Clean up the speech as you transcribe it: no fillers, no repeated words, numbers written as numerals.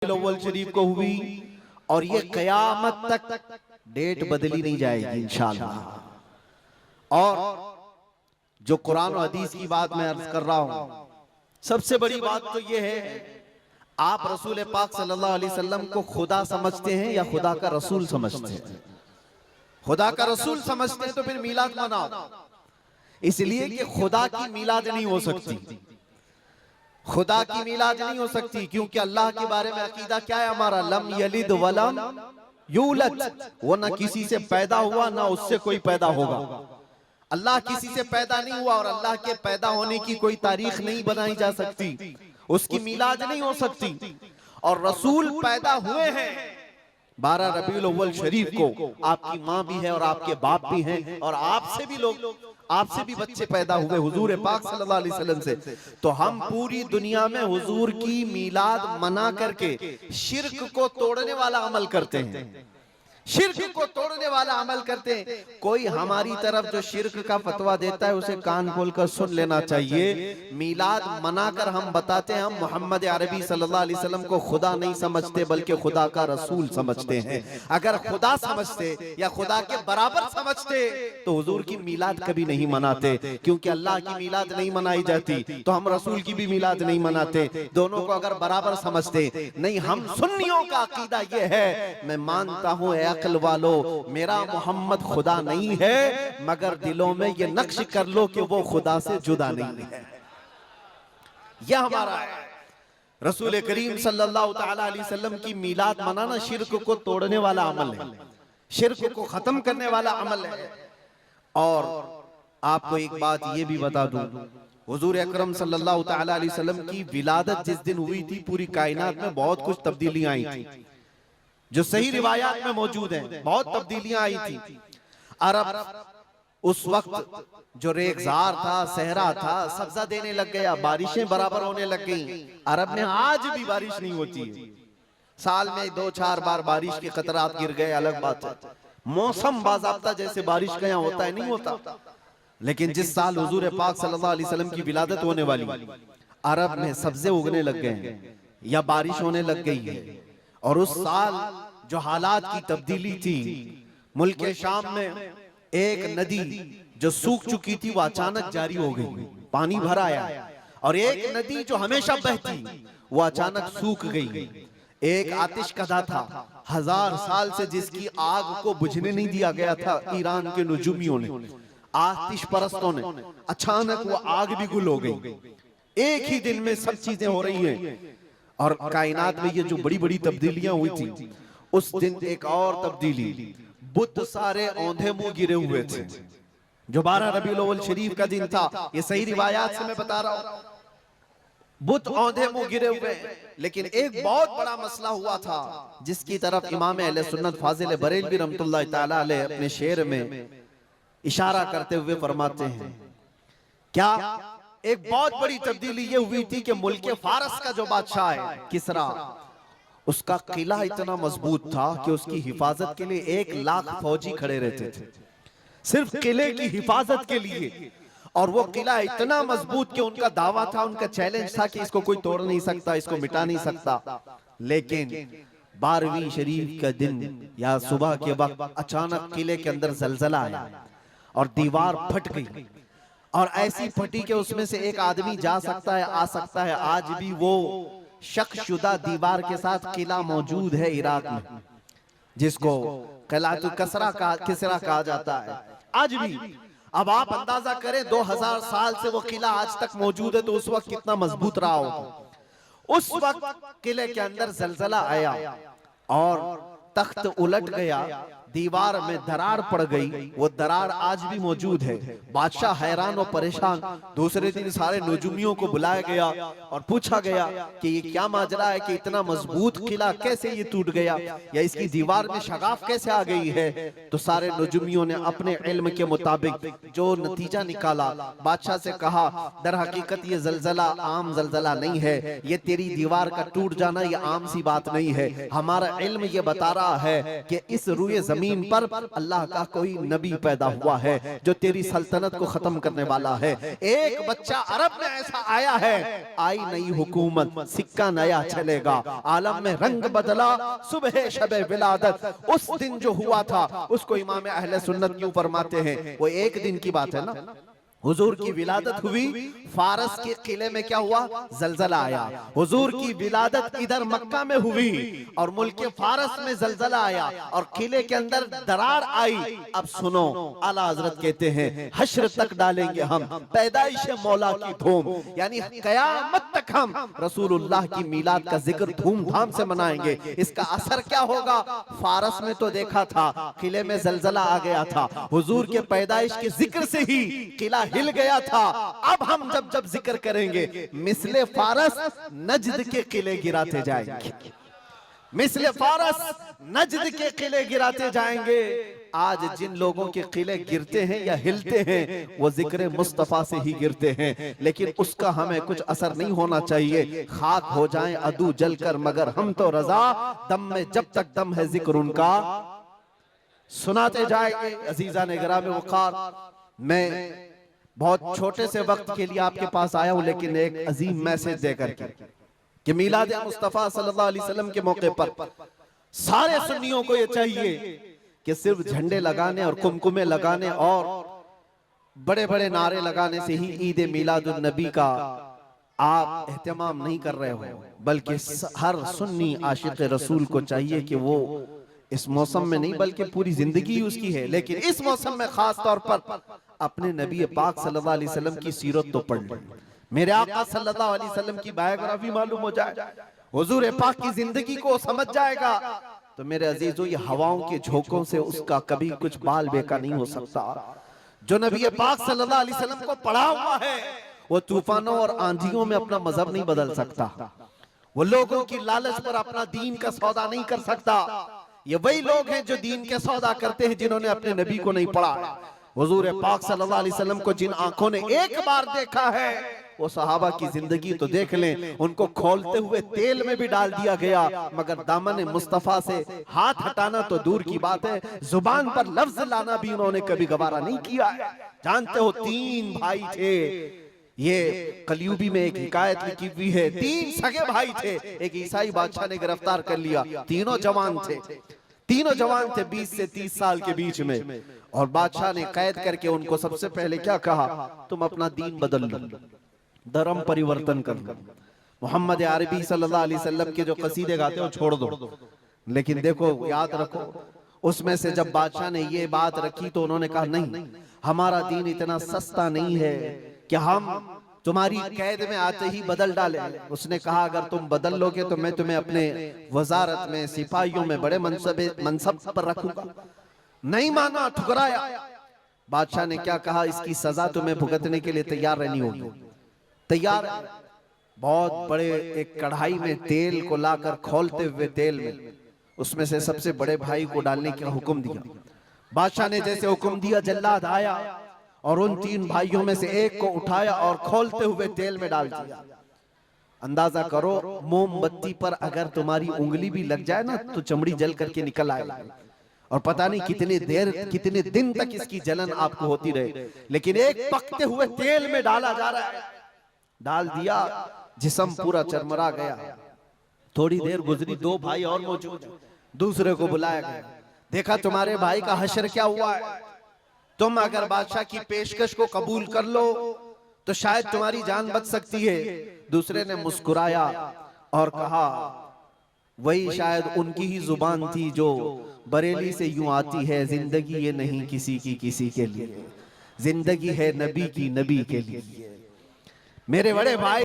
रबीउल अव्वल शरीफ को हुई और ये कयामत तक डेट बदली नहीं जाएगी इंशाअल्लाह। और जो कुरान और हदीस की बात मैं अर्ज कर रहा हूं, सबसे बड़ी बात तो ये है, आप रसूल पाक सल्लल्लाहु अलैहि वसल्लम को खुदा समझते हैं या खुदा का रसूल समझते हैं? खुदा का रसूल समझते हैं तो फिर मीलाद मनाओ, इसलिए कि खुदा की मीलाद नहीं हो सकती, खुदा की मीलाद नहीं हो सकती, क्योंकि अल्लाह के बारे में अकीदा क्या है हमारा? लम यलिद वलम यूलद, वो ना किसी से पैदा हुआ ना उससे कोई पैदा होगा। अल्लाह किसी से पैदा नहीं हुआ और अल्लाह के पैदा होने की कोई तारीख नहीं बनाई जा सकती, उसकी मीलाद नहीं हो सकती। और रसूल पैदा हुए हैं 12 रबीउल अव्वल शरीफ को, आपकी माँ भी है और आपके बाप भी हैं और आपसे भी लोग, आपसे भी बच्चे पैदा हुए हुजूर पाक सल्लल्लाहु अलैहि वसल्लम से। तो हम पूरी दुनिया में हुजूर की मीलाद मना करके शिर्क को तोड़ने वाला अमल करते हैं, शिर्क को तोड़ने वाला अमल करते हैं। कोई हमारी तरफ जो शिर्क का फतवा देता है उसे कान खोलकर सुन लेना चाहिए। मीलाद मनाकर हम बताते हैं हम मोहम्मद अरबी सल्लल्लाहु अलैहि वसल्लम को खुदा नहीं समझते बल्कि खुदा का रसूल समझते हैं। अगर खुदा समझते या खुदा के बराबर समझते तो हुजूर की मीलाद कभी नहीं मनाते, क्योंकि अल्लाह की मीलाद नहीं मनाई जाती तो हम रसूल की भी मीलाद नहीं मनाते। दोनों को अगर बराबर समझते नहीं, हम सुन्नियों का अकीदा ये है, मैं मानता हूँ अक्ल वालो मेरा मोहम्मद खुदा नहीं है, मगर दिलों में ये नक्श कर लो कि वो खुदा से जुदा नहीं है। यह हमारा है। रसूल करीम सल्लल्लाहु ताला अलैहि वसल्लम की मीलाद मनाना शिर्क को तोड़ने वाला अमल है, शिर्क को खत्म करने वाला अमल है। और आपको एक बात ये भी बता दूं, हुजूर अकरम सल्लल्लाहु ताला अलैहि वसल्लम की विलादत जिस दिन हुई थी पूरी कायनात में बहुत कुछ तब्दीलियां आई थी, जो सही रिवायात में मौजूद हैं, बहुत तब्दीलियां आई थी। अरब उस वक्त जो रेगजार था, सहरा था, सब्जा देने लग गया, बारिशें बराबर होने लग गई। अरब में आज भी बारिश नहीं होती है, साल में 2-4 बार बारिश के कतरात गिर गए, अलग बात है। मौसम बाज़ाब्ता जैसे बारिश का यहाँ होता है नहीं होता। लेकिन जिस साल हुजूर पाक सल्लल्लाहु अलैहि वसल्लम की विलादत होने वाली, अरब में सब्जे उगने लग गए हैं या बारिश होने लग गई है। और उस साल जो हालात की तब्दीली थी, मुल्क शाम में एक नदी जो सूख चुकी थी वो अचानक जारी हो गई, पानी भर आया। और एक नदी जो हमेशा बहती वो अचानक सूख गई। एक आतिश कदा था 1000 साल से जिसकी आग को बुझने नहीं दिया गया था ईरान के नुजूमियों ने, आतिश परस्तों ने, अचानक वो आग भी गुल हो गई। एक ही दिन में सब चीजें हो रही हैं। और कायनात में ये जो बड़ी बड़ी तब्दीलियां हुई थी, उस दिन एक और तब्दीली, बुत सारे औंधे मुंह गिरे हुए थे। जो 12 रबीउल अव्वल शरीफ का दिन था, ये सही रिवायात से मैं बता रहा हूं, बुत औंधे मुंह गिरे हुए। लेकिन एक बहुत बड़ा मसला हुआ था जिसकी तरफ इमाम अहले सुन्नत फाजिल बरेलवी रहमतुल्लाह ताला अलैह अपने शेर में इशारा करते हुए फरमाते हैं, क्या एक बहुत बड़ी तब्दीली ये हुई थी कि मुल्क फारस का जो बादशाह है किसरा, उसका किला इतना मजबूत था कि उसकी हिफाजत के लिए 1 लाख फौजी खड़े रहते थे, सिर्फ किले की हिफाजत के लिए। और वो किला इतना मजबूत कि उनका दावा था, उनका चैलेंज था कि इसको कोई तोड़ नहीं सकता, इसको मिटा नहीं सकता। लेकिन 12वीं शरीफ का दिन या सुबह के वक्त अचानक किले के अंदर जलजला आया और दीवार फट गई। और ऐसी फटी कि उसमें से एक आदमी जा सकता है, आ सकता है। आज भी वो शकशुदा दीवार के साथ किला मौजूद है इराक में, जिसको किलातुल किसरा कहा जाता है आज भी। अब आप अंदाजा करें 2000 साल से वो किला आज तक मौजूद है, तो उस वक्त कितना मजबूत रहा होगा। उस वक्त किले के अंदर जलजला आया और तख्त उलट गया, दीवार में दरार पड़ गई। वो दरार आज भी मौजूद है। बादशाह हैरान और परेशान। दूसरे दिन सारे नजूमियों को बुलाया गया और पूछा गया कि ये क्या माजरा है कि इतना मजबूत किला कैसे ये टूट गया, या इसकी दीवार में शगाफ कैसे आ गई है। तो सारे नजूमियों ने अपने इल्म के मुताबिक जो नतीजा निकाला, बादशाह से कहा दर हकीकत ये जलजला आम जलजला नहीं है, ये तेरी दीवार का टूट जाना ये आम सी बात नहीं है। हमारा इल्म ये बता रहा है कि इस रूए जमीन जमीन पर अल्लाह का कोई नबी पैदा हुआ है जो तेरी सल्तनत को खत्म करने वाला है। एक बच्चा अरब में ऐसा आया है, आई नई हुकूमत, सिक्का नया चलेगा, आलम में रंग बदला, सुबह शबे विलादत। उस दिन जो हुआ था उसको इमाम अहले सुन्नत क्यों फरमाते हैं? वो एक दिन की बात है ना। हुजूर की विलादत हुई, फारस के किले में क्या हुआ? जलजला आया। हुजूर की विलादत इधर मक्का में हुई और मुल्क फारस में जलजला आया और किले के अंदर दरार आई। अब सुनो, आला हजरत कहते हैं हश्र तक डालेंगे हम पैदाइश मौला की धूम, यानी कयामत तक हम रसूलुल्लाह की मिलाद का जिक्र धूमधाम से मनाएंगे। इसका असर क्या होगा? फारस में तो देखा था, किले में जलजला आ गया था, हुजूर के पैदाइश के जिक्र से ही किला हिल गया था। अब हम जब जब जिक्र करेंगे मिसले फारस नजद के किले गिराते जाएंगे, मिसले फारस नजद के किले गिराते जाएंगे। आज जिन लोगों के किले गिरते हैं या हिलते हैं वो जिक्र मुस्तफा से ही गिरते हैं, लेकिन उसका हमें कुछ असर नहीं होना चाहिए। खाक हो जाएं अदू जलकर मगर हम तो रजा, दम में जब तक दम है जिक्र उनका सुनाते जाएंगे। अजीजा ने गिरामे वक़ार, मैं बहुत छोटे से वक्त के लिए आपके पास आया हूं, लेकिन एक अजीम मैसेज देकर के कि मिलाद मुस्तफा सल्लल्लाहु अलैहि वसल्लम के मौके पर सारे सुन्नियों को यह चाहिए कि सिर्फ झंडे लगाने और कुमकुमे लगाने और बड़े बड़े नारे लगाने से ही ईद मिलादुन नबी का आप एहतमाम नहीं कर रहे हो, बल्कि हर सुन्नी आशिक रसूल को चाहिए कि वो इस मौसम में नहीं बल्कि पूरी जिंदगी उसकी है, लेकिन इस मौसम में खास तौर पर अपने नबी पाक सल्लल्लाहु अलैहि वसल्लम की सीरत तो पढ़ ले, मेरे आका सल्लल्लाहु अलैहि वसल्लम की बायोग्राफी मालूम हो जाए, हुजूर पाक की जिंदगी को समझ जाएगा। तो मेरे अजीजों, ये हवाओं के झोंकों से उसका कभी कुछ बाल बेका नहीं हो सकता। जो नबी पाक सल्लल्लाहु अलैहि वसल्लम को पढ़ा हुआ है वो तूफानों और आंधियों में अपना मजहब नहीं बदल सकता, वो लोगों की लालच पर अपना दीन का सौदा नहीं कर सकता। ये वही लोग हैं जो दीन के सौदा करते हैं जिन्होंने अपने नबी को नहीं पढ़ा। हुजूर पाक सल्लल्लाहु अलैहि वसल्लम को जिन आंखों ने एक बार देखा है वो सहाबा की जिंदगी तो देख लें, उनको खोलते हुए तेल में भी डाल दिया गया, मगर दामन मुस्तफा से हाथ हटाना तो दूर की बात है, जुबान पर लफ्ज लाना भी उन्होंने कभी गवारा नहीं किया। जानते हो, 3 भाई थे, ये कलयुगी में एक हिकायत लिखी हुई है, 3 सगे भाई थे, एक ईसाई बादशाह ने गिरफ्तार कर लिया, तीनों जवान थे, 20 से 30 साल के बीच में, और बादशाह ने कैद करके उनको सबसे पहले क्या कहा? तुम अपना दीन बदल लो, धर्म परिवर्तन कर लो, मोहम्मद अरबी सल्लल्लाहु अलैहि वसल्लम के जो कसीदे गाते हो छोड़ दो। लेकिन देखो, याद रखो, उसमें से जब बादशाह ने ये बात रखी तो उन्होंने कहा नहीं, हमारा दीन इतना सस्ता नहीं है कि हम तुम्हारी कैद में आते ही बदल डाले। उसने कहा अगर तुम बदल लोगे तो मैं तुम्हें अपने वजारत में, सिपाहियों में बड़े मनसब पर रखूंगा। नहीं माना, ठुकराया। बादशाह ने क्या कहा? इसकी सजा तुम्हें भुगतने के लिए तैयार रहनी होगी। तैयार। बहुत बड़े एक कढ़ाई में तेल को लाकर खोलते हुए तेल में उसमें से सबसे बड़े भाई को डालने का हुक्म दिया। बादशाह ने जैसे हुक्म दिया, जल्लाद आया और उन 3 भाइयों में से एक को उठाया और खोलते हुए तेल में डाल दिया। अंदाजा करो, मोमबत्ती पर अगर तुम्हारी उंगली भी लग जाए ना तो चमड़ी जल करके निकल आएगा, और पता नहीं कितने दिन तक इसकी जलन आपको होती रहे। लेकिन एक पकते हुए तेल में डाला जा रहा है, डाल दिया, जिस्म पूरा चरमरा गया। थोड़ी देर गुजरी, 2 भाई और मौजूद, दूसरे को बुलाया गया, देखा तुम्हारे भाई का हश्र क्या हुआ है, तुम अगर बादशाह की पेशकश को कबूल कर लो तो शायद तुम्हारी जान बच सकती है। दूसरे ने मुस्कुराया और कहा वही शायद उनकी ही जुबान थी जो बरेली से यूं आती है, जिंदगी ये नहीं किसी की किसी के लिए, जिंदगी है नबी की नबी के लिए। मेरे बड़े भाई